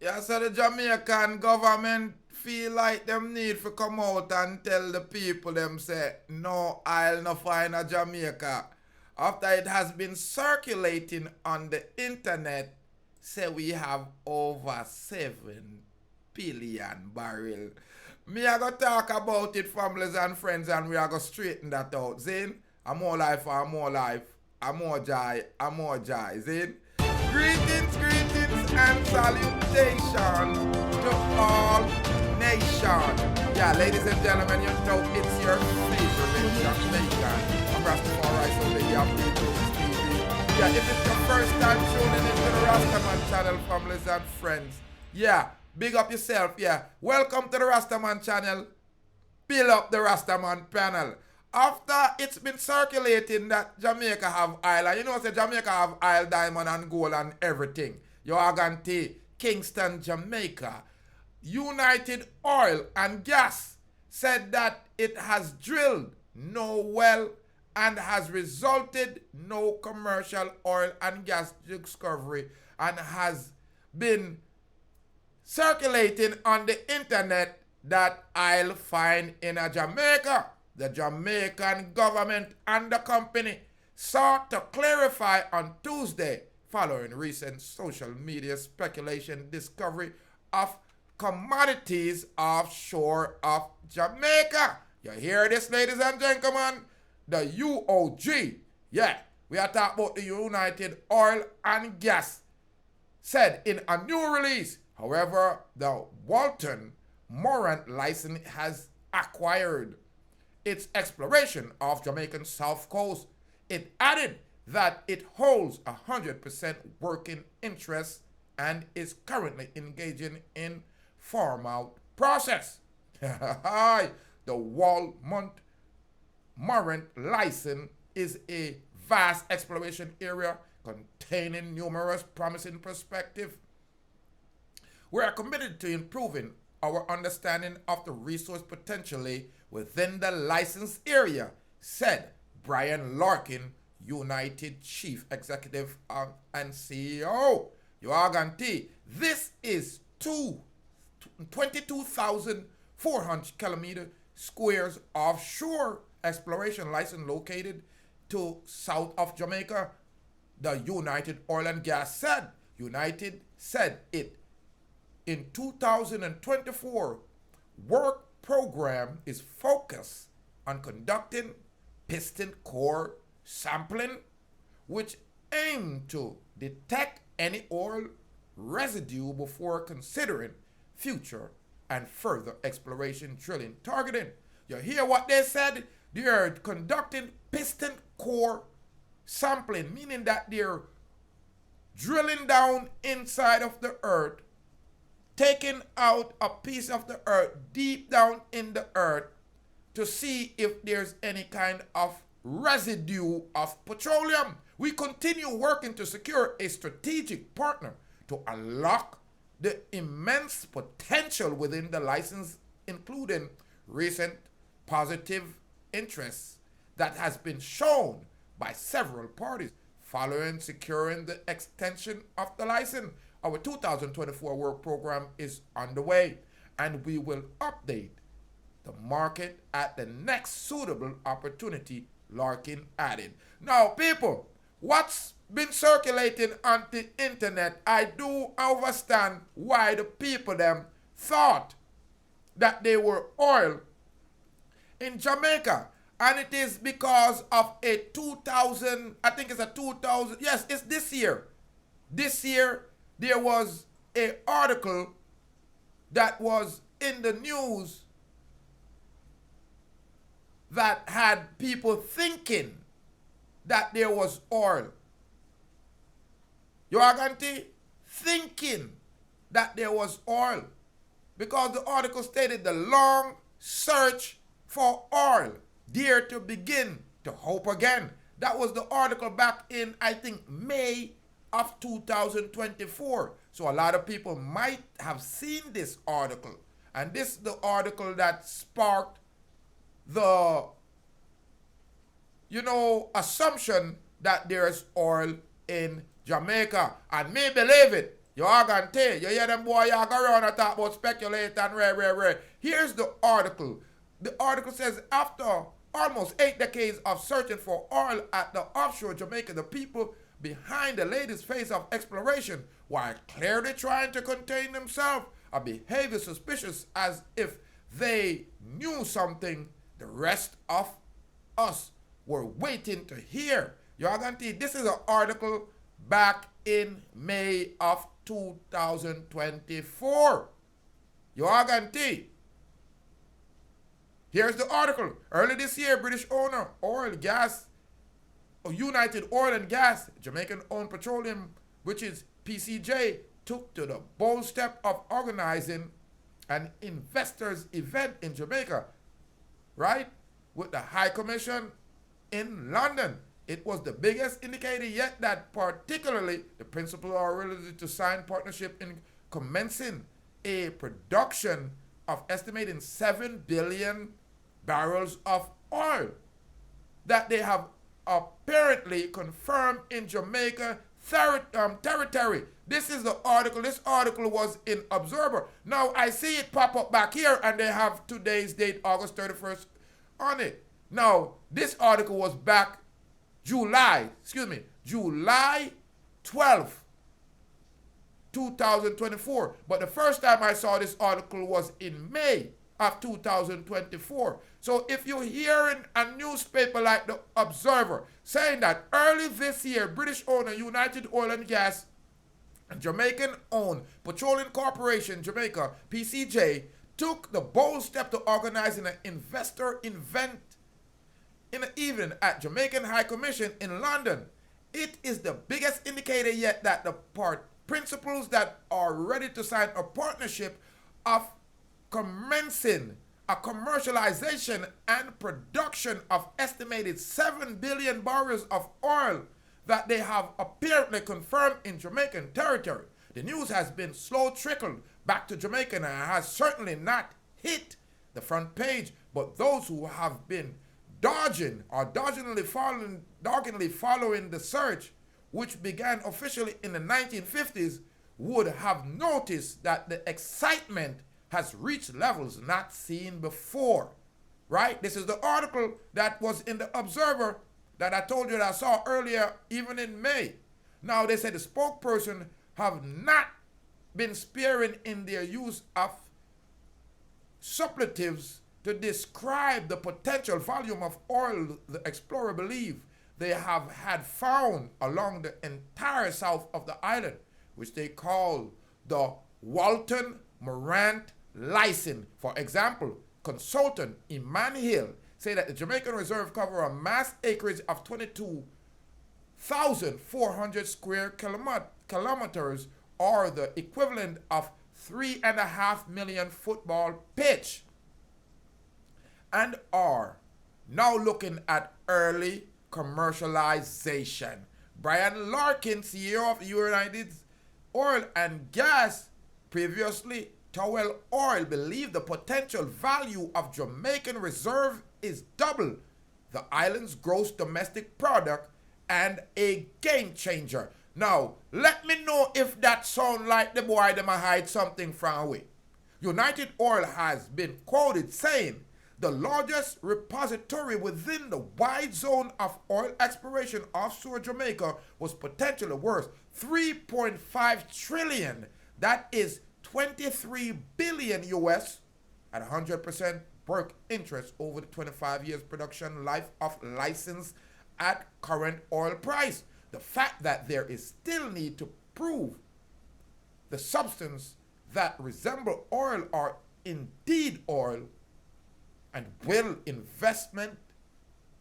Yeah, so the Jamaican government feel like them need to come out and tell the people them say no I'll not find a Jamaica. After it has been circulating on the internet, say we have over 7 billion barrel. Me I go talk about it, families and friends, and we are go straighten that out. Zin, I'm more life, I'm more life, I'm more joy, I'm more joy. Zin. Greetings, greetings, and salutations to all nations. Yeah, ladies and gentlemen, you know it's your favorite Jamaican. I'm Rastafari, so they have people TV. Yeah, if it's your first time tuning into the Rastaman channel, families and friends. Yeah, big up yourself. Yeah, welcome to the Rastaman channel. Build up the Rastaman panel. After it's been circulating that Jamaica have oil, and you know, say Jamaica have oil, diamond, and gold, and everything. You are going to Kingston, Jamaica. United Oil and Gas said that it has drilled no well and has resulted no commercial oil and gas discovery and has been circulating on the internet that I'll find in a Jamaica. The Jamaican government and the company sought to clarify on Tuesday following recent social media speculation discovery of commodities offshore of Jamaica. You hear this, ladies and gentlemen? The UOG. Yeah, we are talking about the United Oil and Gas said in a new release. However, the Walton Morant license has acquired its exploration of Jamaican South Coast. It added that it holds 100% working interest and is currently engaging in farm-out process. The Walmont Morant license is a vast exploration area containing numerous promising perspectives. We are committed to improving our understanding of the resource potentially within the licensed area, said Brian Larkin, United Chief Executive and CEO. You are going to this is 22,400 kilometer squares offshore exploration license located to south of Jamaica. The United Oil and Gas said. United said it in 2024 work program is focused on conducting piston core sampling, which aim to detect any oil residue before considering future and further exploration drilling targeting. You hear what they said? They are conducting piston core sampling, meaning that they're drilling down inside of the earth, taking out a piece of the earth deep down in the earth to see if there's any kind of residue of petroleum. We continue working to secure a strategic partner to unlock the immense potential within the license, including recent positive interest that has been shown by several parties following securing the extension of the license. Our 2024 work program is underway, and we will update the market at the next suitable opportunity, Larkin added. Now, people, what's been circulating on the internet, I do understand why the people them thought that they were oil in Jamaica. And it is because of a 2000, I think it's a 2000, yes, it's this year. This year, there was an article that was in the news that had people thinking that there was oil. You are going to thinking that there was oil because the article stated the long search for oil dare to begin to hope again. That was the article back in, I think, May of 2024. So a lot of people might have seen this article. And this is the article that sparked the, assumption that there's oil in Jamaica. And me believe it. You are going to tell. You hear them boy, you go around and talk about speculate and rare. Here's the article. The article says, after almost 8 decades of searching for oil at the offshore Jamaica, the people behind the latest phase of exploration, while clearly trying to contain themselves, are behaving suspicious as if they knew something the rest of us were waiting to hear. You are going to see, this is an article back in May of 2024. You are going to see. Here's the article. Early this year, British owner oil, gas, United Oil and Gas, Jamaican-owned Petroleum, which is PCJ, took to the bold step of organizing an investors event in Jamaica, right, with the High Commission in London. It was the biggest indicator yet that particularly the principal are related to sign partnership in commencing a production of estimating 7 billion barrels of oil that they have apparently confirmed in Jamaica territory. This is the article. This article was in Observer. Now I see it pop up back here and they have today's date, August 31st, on it. Now, this article was back July 12th, 2024. But the first time I saw this article was in May of 2024. So if you're hearing a newspaper like the Observer saying that early this year, British owner United Oil and Gas and Jamaican-owned Petroleum Corporation Jamaica, PCJ, took the bold step to organizing an investor event in the evening at Jamaican High Commission in London, it is the biggest indicator yet that the principals that are ready to sign a partnership of commencing a commercialization and production of estimated 7 billion barrels of oil that they have apparently confirmed in Jamaican territory. The news has been slow trickled back to Jamaica and has certainly not hit the front page, but those who have been doggedly following the search, which began officially in the 1950s, would have noticed that the excitement has reached levels not seen before. Right? This is the article that was in the Observer that I told you that I saw earlier, even in May. Now, they said the spokesperson have not been sparing in their use of superlatives to describe the potential volume of oil the explorer believe they have had found along the entire south of the island, which they call the Walton Morant License. For example, consultant Iman Hill say that the Jamaican reserve cover a mass acreage of 22,400 square kilometers, or the equivalent of 3.5 million football pitch, and are now looking at early commercialization. Brian Larkin, CEO of United Oil and Gas, previously Towel Oil, believed the potential value of Jamaican reserve is double the island's gross domestic product and a game changer. Now, let me know if that sound like the boy them a hide something from away. United Oil has been quoted saying the largest repository within the wide zone of oil exploration offshore Jamaica was potentially worth 3.5 trillion. That is 23 billion US at 100% work interest over the 25 years production life of license at current oil price. The fact that there is still need to prove the substance that resemble oil are indeed oil and will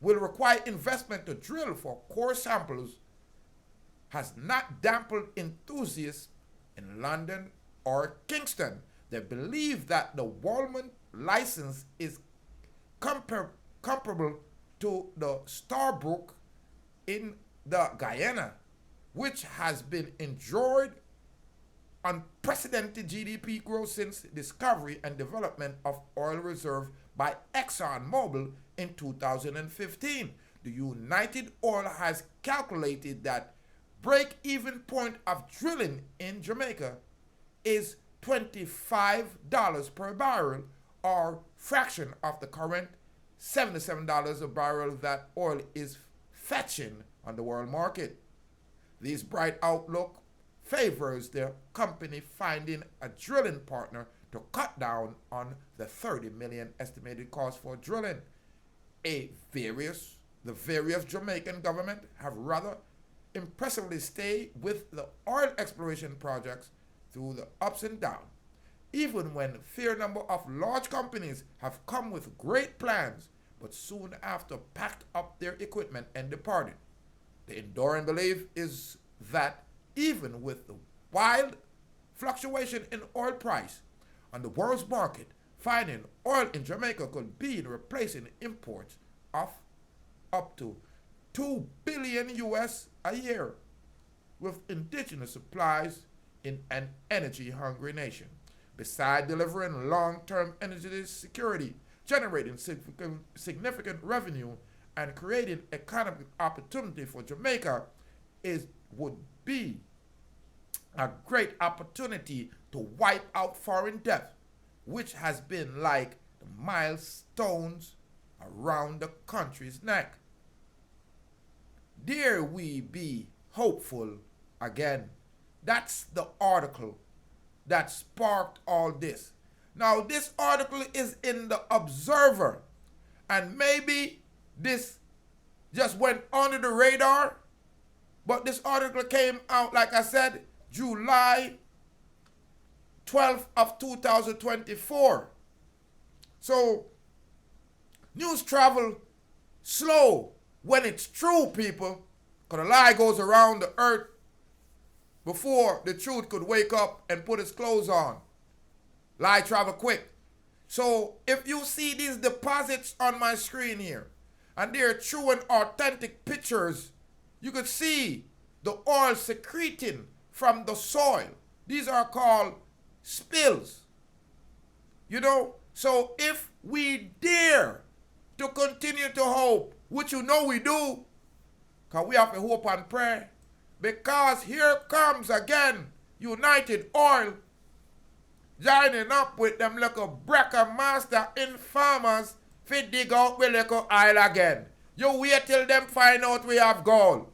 require investment to drill for core samples has not dampened enthusiasts in London or Kingston. They believe that the Walman license is comparable to the Starbrook in the Guyana, which has been enjoyed unprecedented GDP growth since discovery and development of oil reserve by ExxonMobil in 2015. The United Oil has calculated that break-even point of drilling in Jamaica is $25 per barrel, or fraction of the current $77 a barrel that oil is fetching on the world market. This bright outlook favors the company finding a drilling partner to cut down on the $30 million estimated cost for drilling. The various Jamaican government have rather impressively stayed with the oil exploration projects through the ups and downs, even when a fair number of large companies have come with great plans, but soon after packed up their equipment and departed. The enduring belief is that even with the wild fluctuation in oil price on the world's market, finding oil in Jamaica could be replacing imports of up to $2 billion a year with indigenous supplies in an energy-hungry nation. Besides delivering long-term energy security, generating significant revenue, and creating economic opportunity for Jamaica, would be a great opportunity to wipe out foreign debt, which has been like the milestones around the country's neck. Dare we be hopeful again? That's the article that sparked all this. Now, this article is in the Observer, and maybe this just went under the radar, but this article came out, like I said, July 12th of 2024. So, news travel slow when it's true, people, because a lie goes around the earth before the truth could wake up and put its clothes on. Lie travel quick. So if you see these deposits on my screen here, and they're true and authentic pictures, you could see the oil secreting from the soil. These are called spills. You know, so if we dare to continue to hope, which you know we do, because we have to hope and pray, because here comes again United Oil joining up with them little breaker master informers to dig out the little oil again. You wait till them find out we have gold.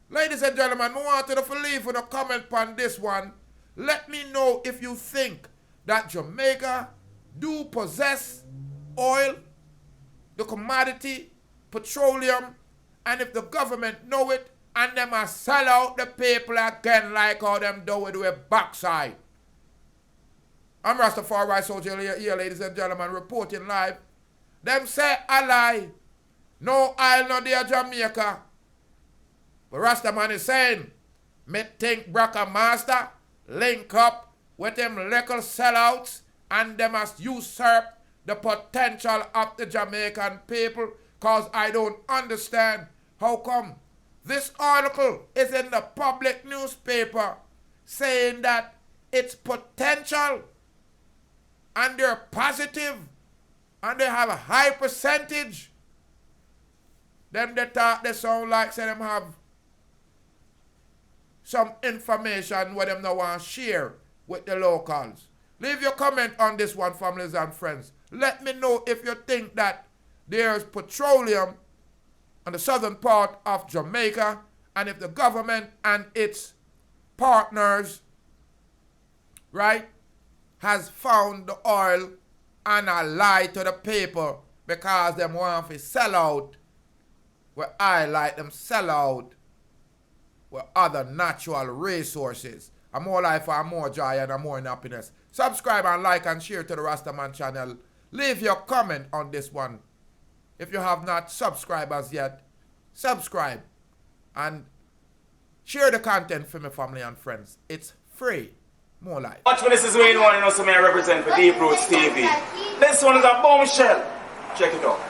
Ladies and gentlemen, I want you to leave with a comment on this one. Let me know if you think that Jamaica do possess oil, the commodity, petroleum, and if the government know it, and them a sell out the people again like how them do it with backside. I'm Rastafari Soldier here, ladies and gentlemen, reporting live. Them say a lie. No oil, no dear Jamaica. But Rastaman is saying, me think Braca Master link up with them little sellouts and them must usurp the potential of the Jamaican people, because I don't understand how come this article is in the public newspaper saying that it's potential and they're positive and they have a high percentage. Then they talk, they sound like say them have some information where them no want to share with the locals. Leave your comment on this one, families and friends. Let me know if you think that there's petroleum on the southern part of Jamaica, and if the government and its partners, right, has found the oil and a lie to the people because them want to sell out where I like them sell out with other natural resources. And more life and more joy and more happiness. Subscribe and like and share to the Rastaman channel. Leave your comment on this one. If you have not subscribed as yet, subscribe and share the content for my family and friends. It's free. More life. Watch me, this is Wayne One, you know, so I represent for Deep Roots TV. This one is a bombshell. Check it out.